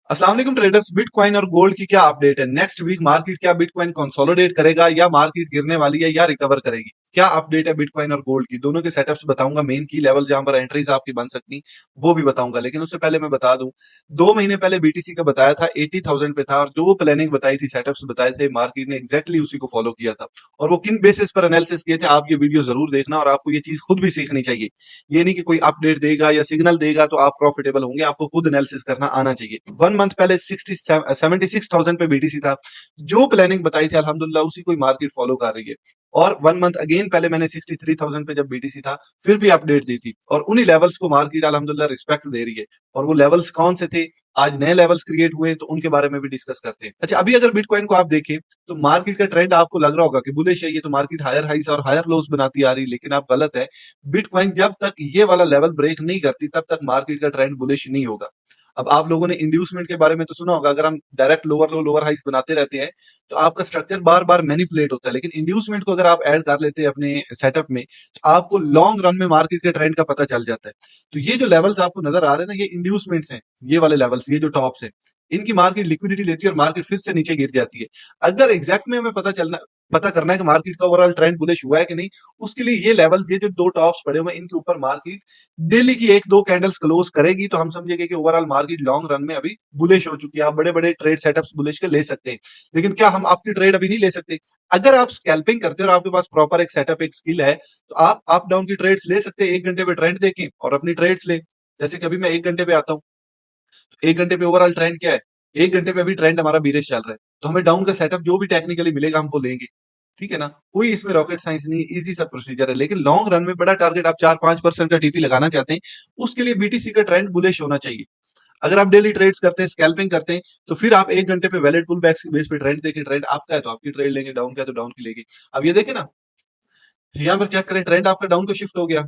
अस्सलाम वालेकुम traders. Bitcoin और गोल्ड की क्या अपडेट है? नेक्स्ट वीक मार्केट क्या बिटकॉइन कंसोलिडेट करेगा या मार्केट गिरने वाली है या रिकवर करेगी? क्या अपडेट है बिटकॉइन और गोल्ड की? दोनों के सेटअप्स बताऊंगा, मेन की लेवल जहां पर एंट्रीज आपकी बन सकती वो भी बताऊंगा। लेकिन उससे पहले मैं बता दूं, 2 महीने पहले बीटीसी का बताया था 80,000 पे था और जो प्लानिंग बताई थी, सेटअप्स बताए थे, मार्केट ने एग्जैक्टली उसी को फॉलो किया था। और वो किन बेसिस पर एनालिसिस किए थे, आप ये वीडियो जरूर देखना और आपको ये चीज खुद भी सीखनी चाहिए। ये नहीं कि कोई अपडेट देगा या सिग्नल देगा तो आप प्रॉफिटेबल होंगे, आपको खुद एनालिसिस करना आना चाहिए। 1 मंथ पहले 76,000 पे बीटीसी था। जो प्लानिंग बताई थी अल्हम्दुलिल्लाह उसी कोई मार्केट फॉलो कर रही है। और 1 मंथ अगेन पहले मैंने 63,000 पे जब बीटीसी था फिर भी अपडेट दी थी और उन्हीं लेवल्स को मार्केट अल्हम्दुलिल्लाह रिस्पेक्ट दे रही है। और वो लेवल्स कौन से थे, आज नए लेवल्स क्रिएट हुए तो उनके बारे में भी डिस्कस करते हैं। अच्छा, अभी अगर बिटकॉइन को आप देखें तो मार्केट का ट्रेंड आपको लग रहा होगा कि बुलिश है, ये तो मार्केट हायर हाइस और हायर लोस बनाती आ रही है, लेकिन आप गलत है। बिटकॉइन जब तक ये वाला लेवल ब्रेक नहीं करती तब तक मार्केट का ट्रेंड बुलिश नहीं होगा। अब आप लोगों ने इंड्यूसमेंट के बारे में तो सुना होगा, अगर हम डायरेक्ट लोअर लो लोअर हाइस बनाते रहते हैं तो आपका स्ट्रक्चर बार बार मैनिपुलेट होता है। लेकिन इंड्यूसमेंट को अगर आप ऐड कर लेते हैं अपने सेटअप में तो आपको लॉन्ग रन में मार्केट के ट्रेंड का पता चल जाता है। तो ये जो लेवल्स आपको नजर आ रहे हैं ना, ये इंड्यूसमेंट्स हैं। ये वाले लेवल्स, ये जो टॉप्स है, इनकी मार्केट लिक्विडिटी लेती है और मार्केट फिर से नीचे गिर जाती है। अगर एग्जैक्ट में हमें पता करना है कि मार्केट का ओवरऑल ट्रेंड बुलिश हुआ है कि नहीं, उसके लिए ये लेवल, ये जो दो टॉप्स पड़े हुए हैं, इनके ऊपर मार्केट डेली की एक दो कैंडल्स क्लोज करेगी तो हम समझेंगे कि ओवरऑल मार्केट लॉन्ग रन में अभी बुलिश हो चुकी है। आप बड़े बड़े ट्रेड सेटअप्स बुलिश के ले सकते हैं, लेकिन क्या हम आपकी ट्रेड अभी नहीं ले सकते? अगर आप स्कैल्पिंग करते हैं और आपके पास प्रॉपर एक सेटअप, एक स्किल है, तो आप अप डाउन की ट्रेड्स ले सकते हैं। 1 घंटे पे ट्रेंड देखें और अपनी ट्रेड्स ले। जैसे कभी मैं 1 घंटे पे आता हूँ, 1 घंटे पे ओवरऑल ट्रेंड क्या है, 1 घंटे पे अभी ट्रेंड हमारा बीरिश चल रहा है, तो हमें डाउन का सेटअप जो भी टेक्निकली मिलेगा हम वो लेंगे। ठीक है ना, कोई इसमें रॉकेट साइंस नहीं, इजी सा प्रोसीजर है। लेकिन लॉन्ग रन में बड़ा टारगेट आप 4-5% का टीपी लगाना चाहते हैं, उसके लिए बीटीसी का ट्रेंड बुलिश होना चाहिए। अगर आप डेली ट्रेड्स करते हैं, स्कैल्पिंग करते हैं, तो फिर आप 1 घंटे पे वैलिड पुल बैक्स की बेस पे ट्रेंड देखें। ट्रेंड आपका है तो आपकी ट्रेड लेंगे, डाउन का है तो डाउन की लेंगे। अब ये देखें ना, यहाँ पर चेक करें, ट्रेंड आपका डाउन को शिफ्ट हो गया।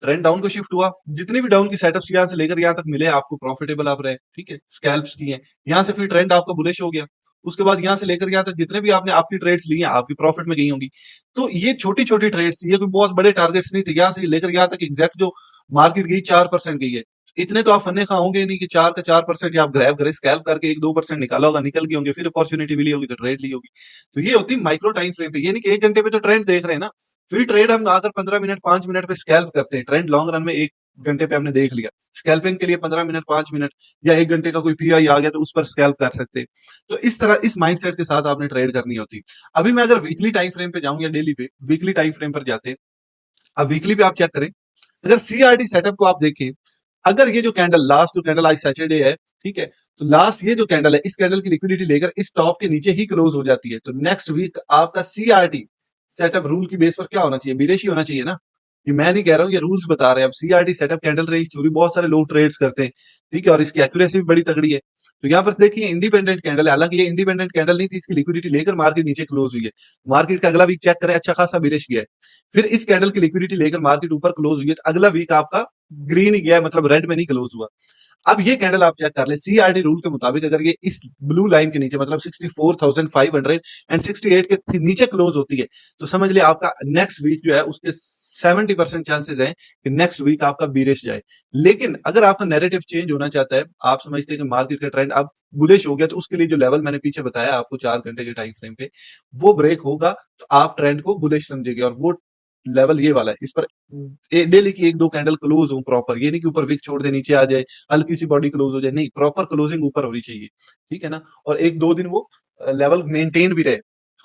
ट्रेंड डाउन को शिफ्ट हुआ, जितनी भी डाउन की सेटअप्स यहाँ से लेकर यहाँ तक मिले आपको, प्रॉफिटेबल आप रहे, ठीक है, स्कैल्प्स की हैं। यहाँ से फिर ट्रेंड आपका बुलिश हो गया। उसके बाद यहाँ से लेकर यहाँ तक जितने भी आपने आपकी ट्रेड्स ली हैं, आपकी प्रॉफिट में गई होंगी। तो ये छोटी छोटी ट्रेड्स थी, ये कोई बहुत बड़े टारगेट्स नहीं थे। यहाँ से लेकर यहाँ तक एग्जैक्ट जो मार्केट गई 4% गई है। इतने तो आप फन्ने खा होंगे नहीं कि 4 का 4% आप ग्रैब करें, स्कैल्प करके 1-2% निकाला होगा, निकल गई होंगे, फिर अपॉर्चुनिटी मिली होगी तो ट्रेड ली होगी। तो ये होती माइक्रो टाइम फ्रेम पे। ये नहीं कि 1 घंटे पे तो ट्रेंड देख रहे हैं ना, फिर ट्रेड हम आकर 15 मिनट 5 मिनट पे स्कैल्प करते हैं। ट्रेंड लॉन्ग रन में 1 घंटे पे हमने देख लिया, स्कैल्पिंग के लिए 15 मिनट 5 मिनट या 1 घंटे का कोई पीआई आ गया तो उस पर स्कैल्प कर सकते हैं। तो इस तरह इस माइंडसेट के साथ आपने ट्रेड करनी होती। अभी मैं अगर वीकली टाइम फ्रेम पे जाऊं या डेली पे, वीकली टाइम फ्रेम पर जाते हैं। अब वीकली पे आप चेक करें, अगर सीआरटी सेटअप को आप देखें, अगर ये जो कैंडल, लास्ट जो कैंडल आज सैटरडे है, ठीक है, तो लास्ट ये जो कैंडल है, इस कैंडल की लिक्विडिटी लेकर इस टॉप के नीचे ही क्लोज हो जाती है, तो नेक्स्ट वीक आपका सीआरटी सेटअप रूल की बेस पर क्या होना चाहिए? बीरेशी होना चाहिए ना। ये मैं नहीं कह रहा हूँ, ये रूल्स बता रहे हैं। अब CRT setup candle range theory बहुत सारे लोग ट्रेड्स करते हैं, ठीक है, और इसकी एक्यूरेसी भी बड़ी तगड़ी है। तो यहाँ पर देखिए इंडिपेंडेंट कैंडल है, हालांकि ये इंडिपेंडेंट कैंडल नहीं थी, इसकी लिक्विडिटी लेकर मार्केट नीचे क्लोज हुई है। मार्केट का अगला वीक चेक करें, अच्छा खासा बीरिश गया है। फिर इस कैंडल की लिक्विडिटी लेकर मार्केट ऊपर क्लोज हुई है, तो अगला वीक आपका ग्रीन ही गया है, मतलब रेड में नहीं क्लोज हुआ। अब ये कैंडल आप चेक कर ले, सीआरडी रूल के मुताबिक अगर ये इस ब्लू लाइन के नीचे, मतलब 64,500 एंड 68 के नीचे क्लोज होती है, तो समझ लिया आपका नेक्स्ट वीक जो है उसके 70% चांसेस हैं कि नेक्स्ट वीक आपका बीरिश जाए। लेकिन अगर आपका नैरेटिव चेंज होना चाहता है, आप समझते हैं कि मार्केट का ट्रेंड अब बुलिश हो गया, तो उसके लिए जो लेवल मैंने पीछे बताया आपको 4 घंटे के टाइम फ्रेम पे, वो ब्रेक होगा तो आप ट्रेंड को बुलिश समझेंगे। और वो लेवल ये वाला है, इस पर डेली की 1-2 कैंडल क्लोज हो प्रॉपर। ये नहीं कि ऊपर विक छोड़ दे नीचे आ जाए, हल्की सी बॉडी क्लोज हो जाए, नहीं, प्रॉपर क्लोजिंग ऊपर होनी चाहिए। ठीक है ना, और 1-2 दिन वो लेवल मेंटेन भी रहे,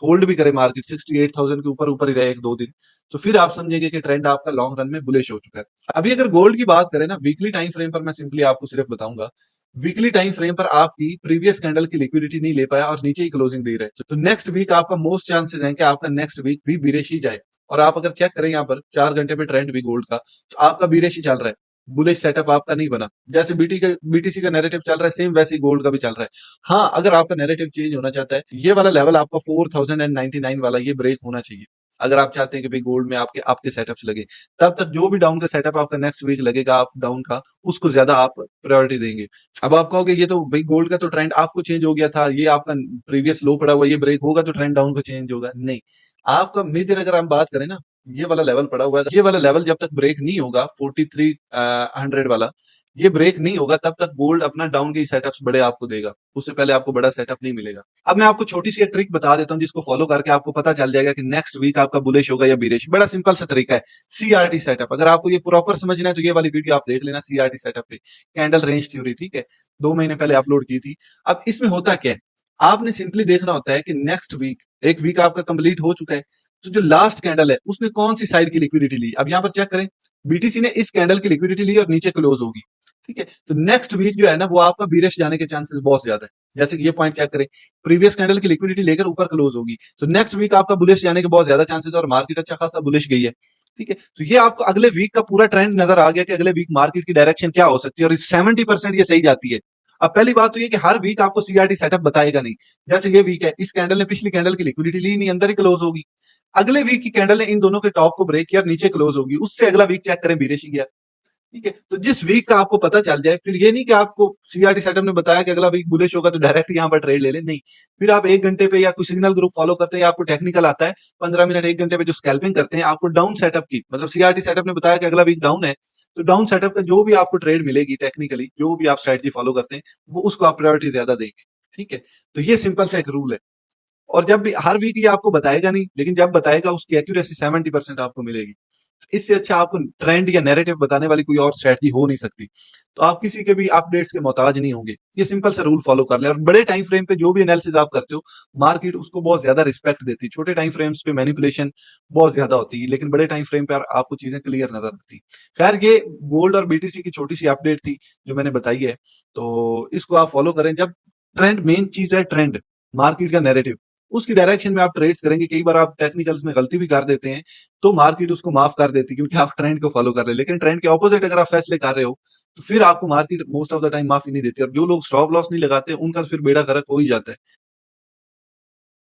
होल्ड भी करे मार्केट 68,000 के ऊपर ऊपर ही रहे 1-2 दिन, तो फिर आप समझेंगे कि ट्रेंड आपका लॉन्ग रन में बुलिश हो चुका है। अभी अगर गोल्ड की बात करें ना, वीकली टाइम फ्रेम पर मैं सिंपली आपको सिर्फ बताऊंगा, वीकली टाइम फ्रेम पर आपकी प्रीवियस कैंडल की लिक्विडिटी नहीं ले पाया और नीचे ही क्लोजिंग दे रहे हैं, तो नेक्स्ट वीक आपका मोस्ट चांसेस है कि आपका नेक्स्ट वीक भी बीरिश ही जाए। और आप अगर चेक करें यहाँ पर 4 घंटे पे ट्रेंड भी गोल्ड का, तो आपका बीरिश ही चल रहा है, बुलिश सेटअप आपका नहीं बना। जैसे बीटीसी का नैरेटिव चल रहा है, सेम वैसे ही गोल्ड का भी चल रहा है। हाँ, अगर आपका नैरेटिव चेंज होना चाहता है, ये वाला लेवल आपका 4099 वाला ये ब्रेक होना चाहिए। अगर आप चाहते हैं कि भाई गोल्ड में आपके आपके सेटअप्स लगे, तब तक जो भी डाउन का सेटअप आपका नेक्स्ट वीक लगेगा आप डाउन का, उसको ज्यादा आप प्रायोरिटी देंगे। अब आप कहोगे ये तो भाई गोल्ड का तो ट्रेंड आपको चेंज हो गया था, ये आपका प्रीवियस लो पड़ा हुआ, ये ब्रेक होगा तो ट्रेंड डाउन को चेंज होगा, नहीं। आपका मेजर अगर हम बात करें ना, ये वाला लेवल पड़ा हुआ है, ये वाला लेवल जब तक ब्रेक नहीं होगा 4300 वाला, ये ब्रेक नहीं होगा तब तक गोल्ड अपना डाउन के सेटअप्स बड़े आपको देगा, उससे पहले आपको बड़ा सेटअप नहीं मिलेगा। अब मैं आपको छोटी सी एक ट्रिक बता देता हूँ जिसको फॉलो करके आपको पता चल जाएगा कि नेक्स्ट वीक आपका बुलिश होगा या बीरिश। बड़ा सिंपल सा तरीका है, सीआरटी सेटअप। अगर आपको ये प्रॉपर समझना है तो ये वाली वीडियो आप देख लेना, सीआरटी सेटअप पे कैंडल रेंज थ्योरी, ठीक है, 2 महीने पहले अपलोड की थी। अब इसमें होता क्या है, आपने सिंपली देखना होता है कि नेक्स्ट वीक, एक वीक आपका कंप्लीट हो चुका है, तो जो लास्ट कैंडल है उसने कौन सी साइड की लिक्विडिटी ली। अब यहाँ पर चेक करें, बीटीसी ने इस कैंडल की लिक्विडिटी ली और नीचे क्लोज होगी, ठीक है। तो नेक्स्ट वीक जो है ना वो आपका बीरिश जाने के चांसेस बहुत ज्यादा है। जैसे कि ये पॉइंट चेक करें, प्रीवियस कैंडल की लिक्विडिटी लेकर ऊपर क्लोज होगी, तो नेक्स्ट वीक आपका बुलिश जाने के बहुत ज्यादा चांसेस है और मार्केट अच्छा खासा बुलिश गई है, ठीक है। तो ये आपको अगले वीक का पूरा ट्रेंड नजर आ गया कि अगले वीक मार्केट की डायरेक्शन क्या हो सकती है, और 70% ये सही जाती है। अब पहली बात तो ये कि हर वीक आपको सीआरटी सेटअप बताएगा नहीं। जैसे ये वीक है, इस कैंडल ने पिछली कैंडल की लिक्विडिटी ली नहीं, अंदर ही क्लोज होगी। अगले वीक की कैंडल ने इन दोनों के टॉप को ब्रेक किया और नीचे क्लोज होगी, उससे अगला वीक चेक करें बीरिश गया, ठीक है। तो जिस वीक का आपको पता चल जाए, फिर ये नहीं कि आपको सीआरटी सेटअप ने बताया कि अगला वीक बुलिश होगा तो डायरेक्ट यहाँ पर ट्रेड ले ले, नहीं। फिर आप 1 घंटे पे या कोई सिग्नल ग्रुप फॉलो करते हैं या आपको टेक्निकल आता है, 15 मिनट 1 घंटे पे जो स्कैल्पिंग करते हैं, आपको डाउन सेटअप की, मतलब सीआरटी सेटअप ने बताया कि अगला वीक डाउन है, तो डाउन सेटअप का जो भी आपको ट्रेड मिलेगी टेक्निकली, जो भी आप स्ट्रेटजी फॉलो करते हैं, वो उसको आप प्रायोरिटी ज्यादा देंगे, ठीक है। तो ये सिंपल सा एक रूल है। और जब भी हर वीक ये आपको बताएगा नहीं, लेकिन जब बताएगा उसकी एक्यूरेसी 70% आपको मिलेगी। इससे अच्छा आपको ट्रेंड या नैरेटिव बताने वाली कोई और स्ट्रेटजी हो नहीं सकती। तो आप किसी के भी अपडेट्स के मोहताज नहीं होंगे। ये सिंपल सा रूल फॉलो कर ले, और बड़े टाइम फ्रेम पे जो भी एनालिसिस आप करते हो, मार्केट उसको बहुत ज्यादा रिस्पेक्ट देती है। छोटे टाइम फ्रेम्स पे मैनिपुलेशन बहुत ज्यादा होती है, लेकिन बड़े टाइम फ्रेम पे आपको चीजें क्लियर नजर आती है। खैर, ये गोल्ड और बीटीसी की छोटी सी अपडेट थी जो मैंने बताई है, तो इसको आप फॉलो करें। जब ट्रेंड, मेन चीज है ट्रेंड, मार्केट का नैरेटिव, उसकी डायरेक्शन में आप ट्रेड्स करेंगे। कई बार आप टेक्निकल्स में गलती भी कर देते हैं, तो मार्केट उसको माफ कर देती है क्योंकि आप ट्रेंड को फॉलो कर रहे हैं। लेकिन ट्रेंड के ऑपोजिट अगर आप फैसले कर रहे हो, तो फिर आपको market most of the time माफी नहीं देती, और जो लोग स्टॉप लॉस नहीं लगाते उनका फिर बेड़ा गर्क हो ही जाता है।